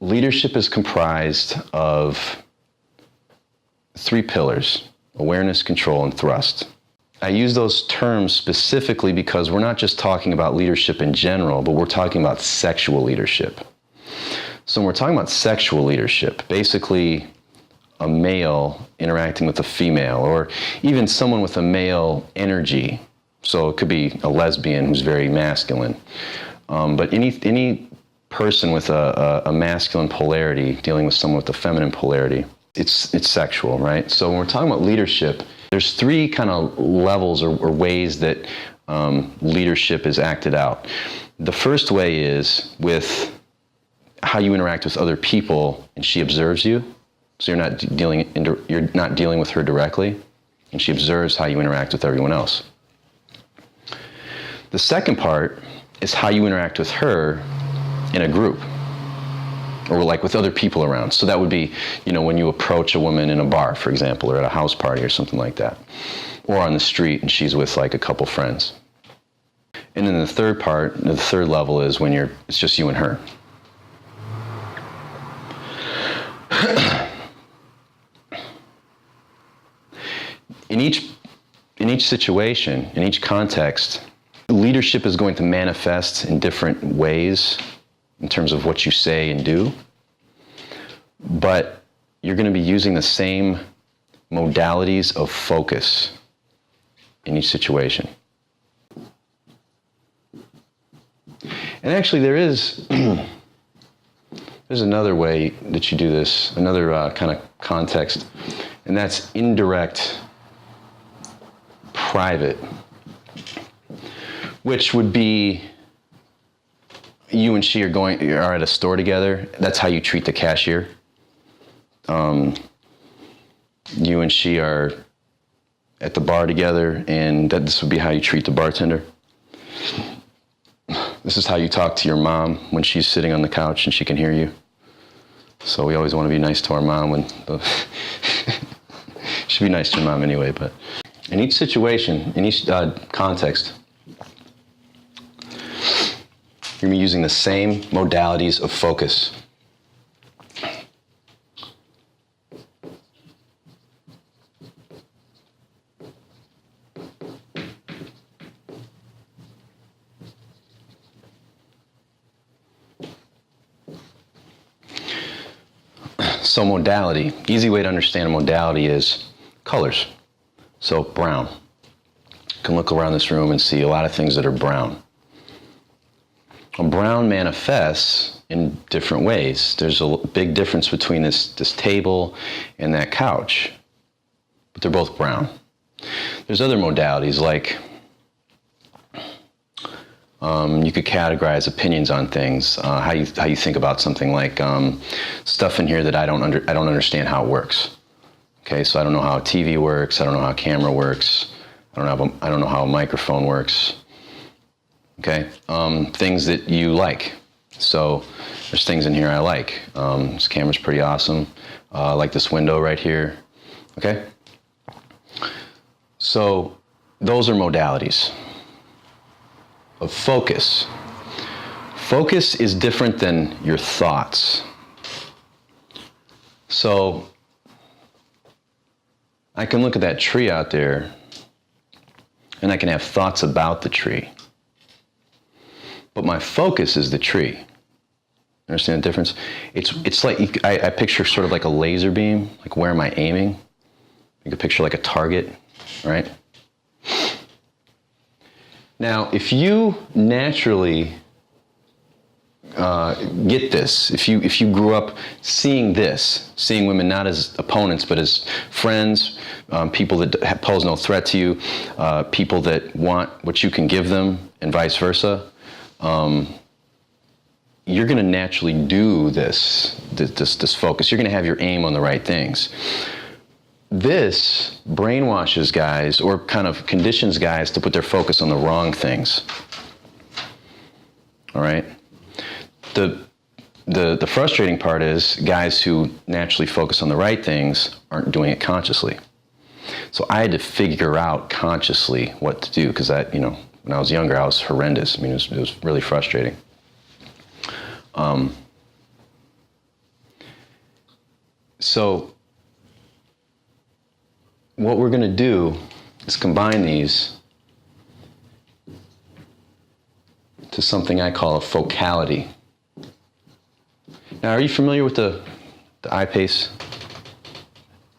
Leadership is comprised of 3 pillars: awareness, control, and thrust. I use those terms specifically because we're not just talking about leadership in general, but we're talking about sexual leadership. So when we're talking about sexual leadership, basically a male interacting with a female, or even someone with a male energy. So it could be a lesbian who's very masculine. But any person with a masculine polarity dealing with someone with a feminine polarity, it's sexual, right? So when we're talking about leadership, there's 3 kind of levels or ways that leadership is acted out. The first way is with how you interact with other people, and she observes you. So you're not dealing with her directly, and she observes how you interact with everyone else. The second part is how you interact with her in a group, or like with other people around. So that would be, when you approach a woman in a bar, for example, or at a house party or something like that, or on the street and she's with like a couple friends. And then the third level is when it's just you and her. In each situation, in each context, leadership is going to manifest in different ways in terms of what you say and do, but you're going to be using the same modalities of focus in each situation. And actually there's another way that you do this, another kind of context, and that's indirect private, which would be you and she are at a store together. That's how you treat the cashier. You and she are at the bar together, and this would be how you treat the bartender. This is how you talk to your mom when she's sitting on the couch and she can hear you. So we always want to be nice to our mom should be nice to your mom anyway, but in each situation, in each context, you're going to be using the same modalities of focus. So modality, easy way to understand a modality is colors. So brown. You can look around this room and see a lot of things that are brown. Brown manifests in different ways. There's a big difference between this table and that couch, but they're both brown. There's other modalities like you could categorize opinions on things, how you think about something, like stuff in here that I don't understand how it works. Okay, so I don't know how a TV works. I don't know how a camera works. I don't know how a microphone works. Okay, things that you like. So there's things in here I like. This camera's pretty awesome. I like this window right here. Okay, so those are modalities of focus. Focus is different than your thoughts. So I can look at that tree out there and I can have thoughts about the tree, but my focus is the tree. Understand the difference? It's like, I picture sort of like a laser beam, like where am I aiming? You could picture like a target, right? Now, if you naturally get this, if you grew up seeing women not as opponents but as friends, people that pose no threat to you, people that want what you can give them, and vice versa, you're going to naturally do this focus. You're going to have your aim on the right things. This brainwashes guys, or kind of conditions guys to put their focus on the wrong things. All right? The frustrating part is guys who naturally focus on the right things aren't doing it consciously. So I had to figure out consciously what to do, because when I was younger, I was horrendous. I mean, it was really frustrating. So what we're going to do is combine these to something I call a focality. Now, are you familiar with the I-PACE?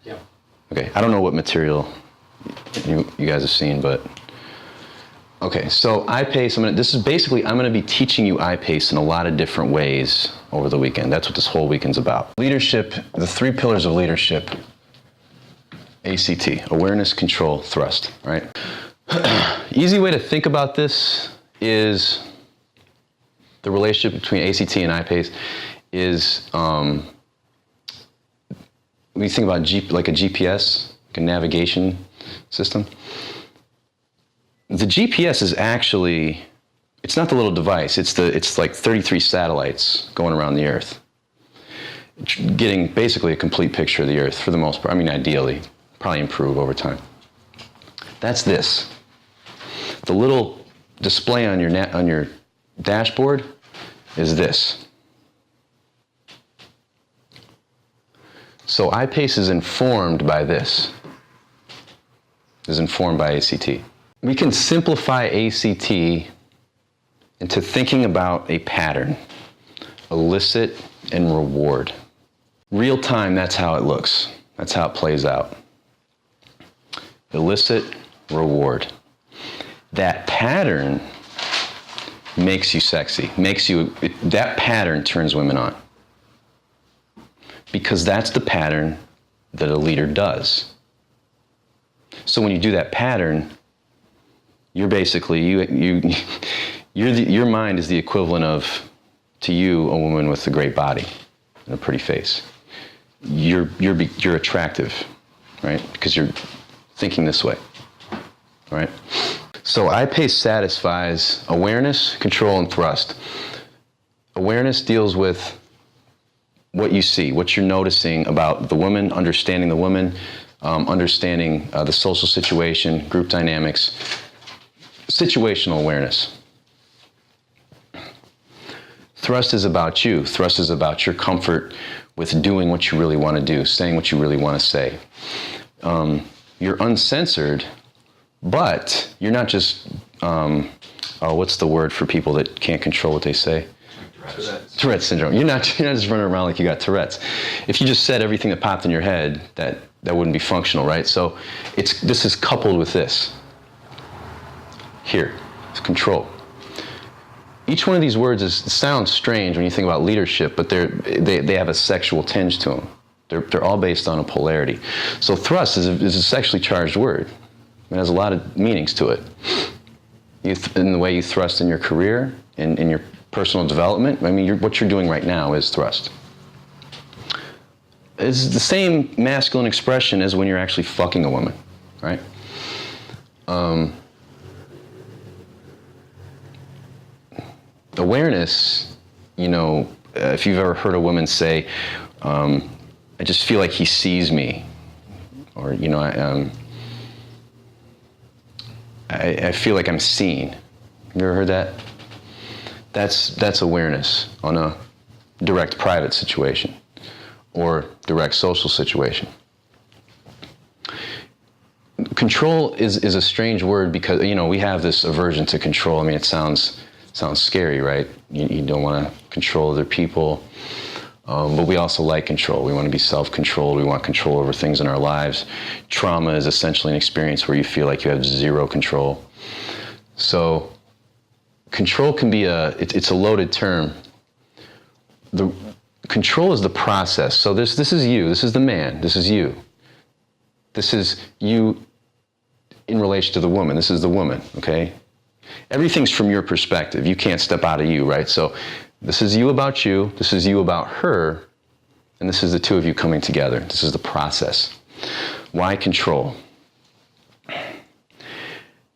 Yeah. Okay, I don't know what material you guys have seen, but okay, so I-PACE, I'm gonna be teaching you I-PACE in a lot of different ways over the weekend. That's what this whole weekend's about. Leadership, the 3 pillars of leadership, ACT, awareness, control, thrust, right? Easy way to think about this is the relationship between ACT and I-PACE is, when you think about like a GPS, like a navigation system, the GPS is actually, it's not the little device, it's like 33 satellites going around the Earth, getting basically a complete picture of the Earth for the most part. I mean, ideally, probably improve over time. That's this. The little display on your dashboard is this. So I-PACE is informed by this, is informed by ACT. We can simplify ACT into thinking about a pattern, elicit and reward. Real time, that's how it looks. That's how it plays out. Elicit, reward. That pattern makes you sexy, that pattern turns women on. Because that's the pattern that a leader does. So when you do that pattern, you're basically, your mind is the equivalent of, to you, a woman with a great body and a pretty face. You're attractive, right? Because you're thinking this way, right? So I-PACE satisfies awareness, control, and thrust. Awareness deals with what you see, what you're noticing about the woman, understanding the woman, understanding the social situation, group dynamics, situational awareness. Thrust is about you. Thrust is about your comfort with doing what you really want to do, saying what you really want to say. You're uncensored, but you're not just, what's the word for people that can't control what they say? Tourette's syndrome. You're not just running around like you got Tourette's. If you just said everything that popped in your head, that wouldn't be functional, right? So this is coupled with this. Here, it's control. Each one of these words sounds strange when you think about leadership, but they have a sexual tinge to them. They're all based on a polarity. So thrust is a sexually charged word. It has a lot of meanings to it. In the way you thrust in your career, in your personal development, I mean, what you're doing right now is thrust. It's the same masculine expression as when you're actually fucking a woman, right? Awareness, if you've ever heard a woman say, I just feel like he sees me, or, I feel like I'm seen. Have you ever heard that? That's awareness on a direct private situation or direct social situation. Control is a strange word because, we have this aversion to control. I mean, it sounds scary, right? You don't want to control other people, but we also like control. We want to be self-controlled. We want control over things in our lives. Trauma is essentially an experience where you feel like you have zero control. So control can be it's a loaded term. The control is the process. So this is you. This is the man. This is you. This is you in relation to the woman. This is the woman, okay? Everything's from your perspective. You can't step out of you, right? So this is you about you. This is you about her. And this is the two of you coming together. This is the process. Why control?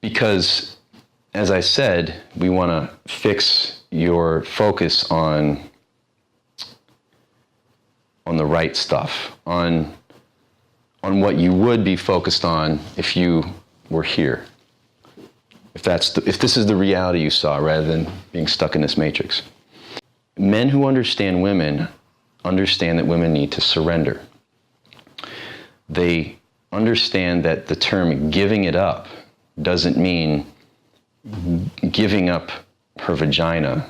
Because, as I said, we want to fix your focus on the right stuff, on what you would be focused on if you were here. If this is the reality you saw, rather than being stuck in this matrix. Men who understand women understand that women need to surrender. they understand that the term giving it up doesn't mean giving up her vagina,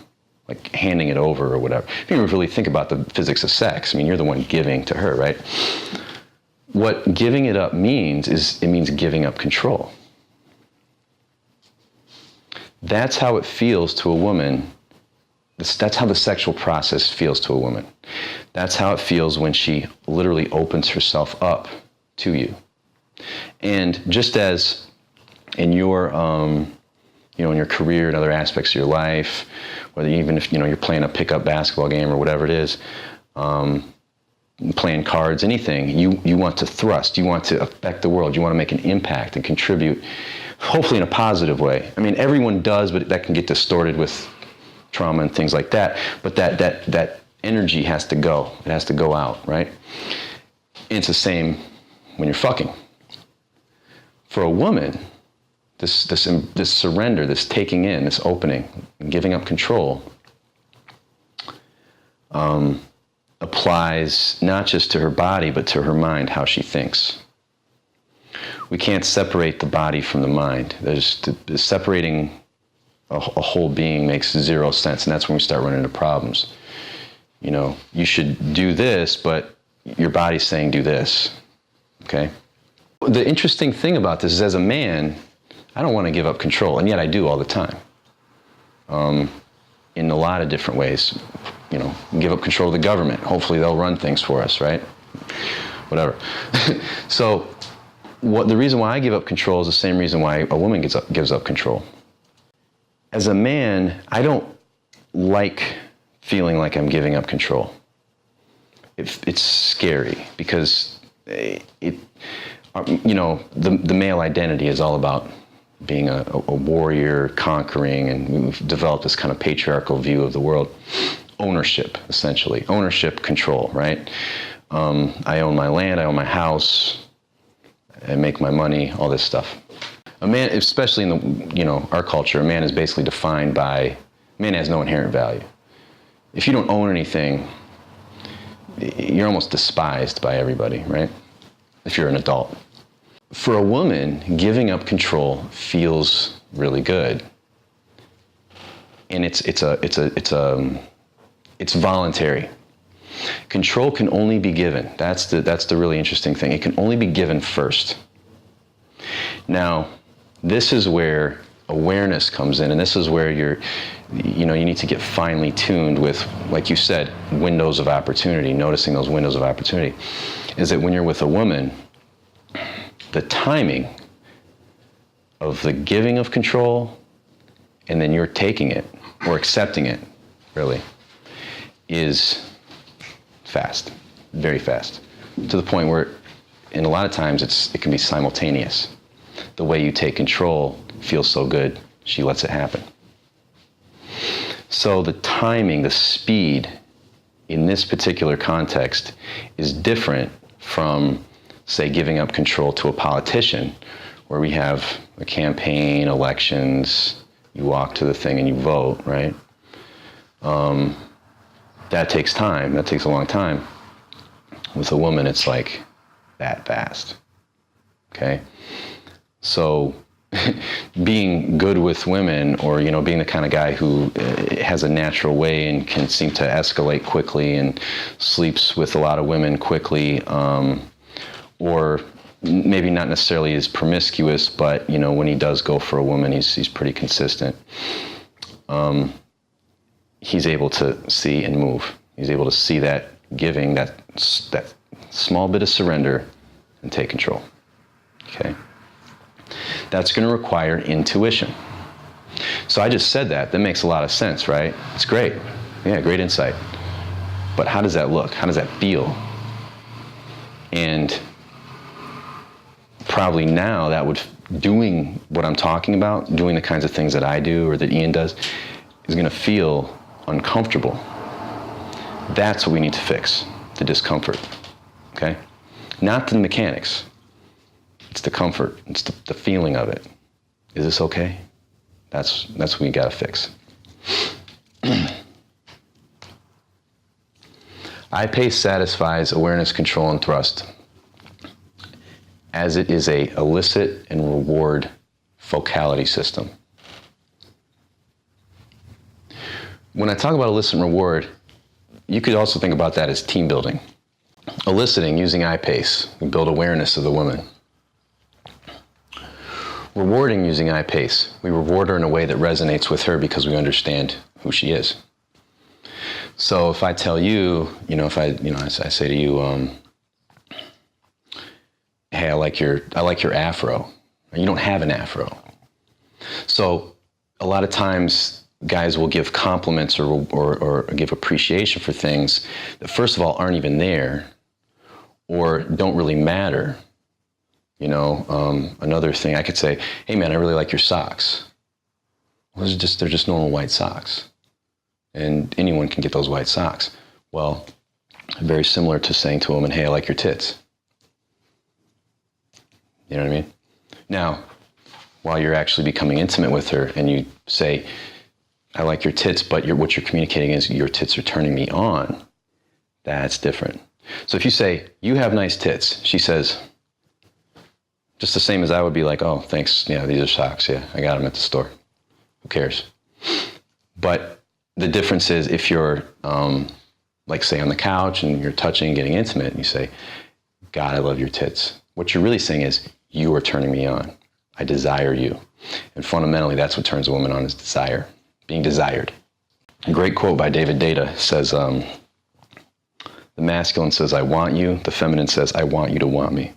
like handing it over or whatever. If you really think about the physics of sex, I mean, you're the one giving to her, right? What giving it up means is it means giving up control. That's how it feels to a woman. That's how the sexual process feels to a woman. That's how it feels when she literally opens herself up to you. And just as in your, in your career and other aspects of your life, whether even if, you're playing a pickup basketball game or whatever it is, playing cards, anything, you want to thrust, you want to affect the world, you want to make an impact and contribute, hopefully in a positive way. I mean, everyone does, but that can get distorted with trauma and things like that. But that energy has to go. It has to go out, right? And it's the same when you're fucking. For a woman, this surrender, this taking in, this opening, giving up control, applies not just to her body, but to her mind, how she thinks. We can't separate the body from the mind. Separating a whole being makes zero sense, and that's when we start running into problems. You should do this, but your body's saying do this, okay? The interesting thing about this is, as a man, I don't want to give up control, and yet I do all the time. In a lot of different ways. Give up control of the government. Hopefully they'll run things for us, right? Whatever. So the reason why I give up control is the same reason why a woman gives up control. As a man, I don't like feeling like I'm giving up control. It's scary because the male identity is all about being a warrior, conquering, and we've developed this kind of patriarchal view of the world. Ownership, essentially. Ownership, control, right? I own my land, I own my house, I make my money, all this stuff. A man, especially in our culture, a man is basically defined by, man has no inherent value. If you don't own anything, you're almost despised by everybody, right? If you're an adult. For a woman, giving up control feels really good. And it's voluntary. Control can only be given. That's the really interesting thing. It can only be given first. Now, this is where awareness comes in, and this is where you need to get finely tuned with, like you said, windows of opportunity, noticing those windows of opportunity. Is that when you're with a woman, the timing of the giving of control and then you're taking it or accepting it, really, is fast, very fast, to the point where, in a lot of times, it can be simultaneous. The way you take control feels so good, she lets it happen. So the timing, the speed, in this particular context, is different from, say, giving up control to a politician, where we have a campaign, elections, you walk to the thing and you vote, right? That takes time. That takes a long time. With a woman, it's like that fast, okay? So being good with women, or, being the kind of guy who has a natural way and can seem to escalate quickly and sleeps with a lot of women quickly, or maybe not necessarily as promiscuous, but, when he does go for a woman, he's pretty consistent. He's able to see and move. He's able to see that giving, that small bit of surrender, and take control, okay? That's going to require intuition. So I just said that. That makes a lot of sense, right? It's great. Yeah, great insight. But how does that look? How does that feel? And probably now that doing what I'm talking about, doing the kinds of things that I do or that Ian does, is going to feel uncomfortable. That's what we need to fix, the discomfort, okay? Not the mechanics. It's the comfort. It's the feeling of it. Is this okay? That's what we got to fix. iPace satisfies awareness, control, and thrust. as it is a elicit and reward focality system. When I talk about elicit and reward, you could also think about that as team building. Eliciting using I-PACE, we build awareness of the woman. Rewarding using I-PACE, we reward her in a way that resonates with her because we understand who she is. So if I tell you, I say to you, hey, I like your afro. You don't have an afro. So a lot of times guys will give compliments or give appreciation for things that first of all aren't even there or don't really matter. Another thing I could say, hey man, I really like your socks. Well, they're just normal white socks. And anyone can get those white socks. Well, very similar to saying to a woman, hey, I like your tits. You know what I mean? Now, while you're actually becoming intimate with her and you say, I like your tits, but what you're communicating is your tits are turning me on, that's different. So if you say, you have nice tits, she says, just the same as I would be like, oh, thanks, yeah, these are socks, yeah, I got them at the store. Who cares? But the difference is if you're, like say on the couch and you're touching, getting intimate, and you say, God, I love your tits. What you're really saying is, you are turning me on. I desire you. And fundamentally, that's what turns a woman on is desire, being desired. A great quote by David Deida says, the masculine says, I want you. The feminine says, I want you to want me.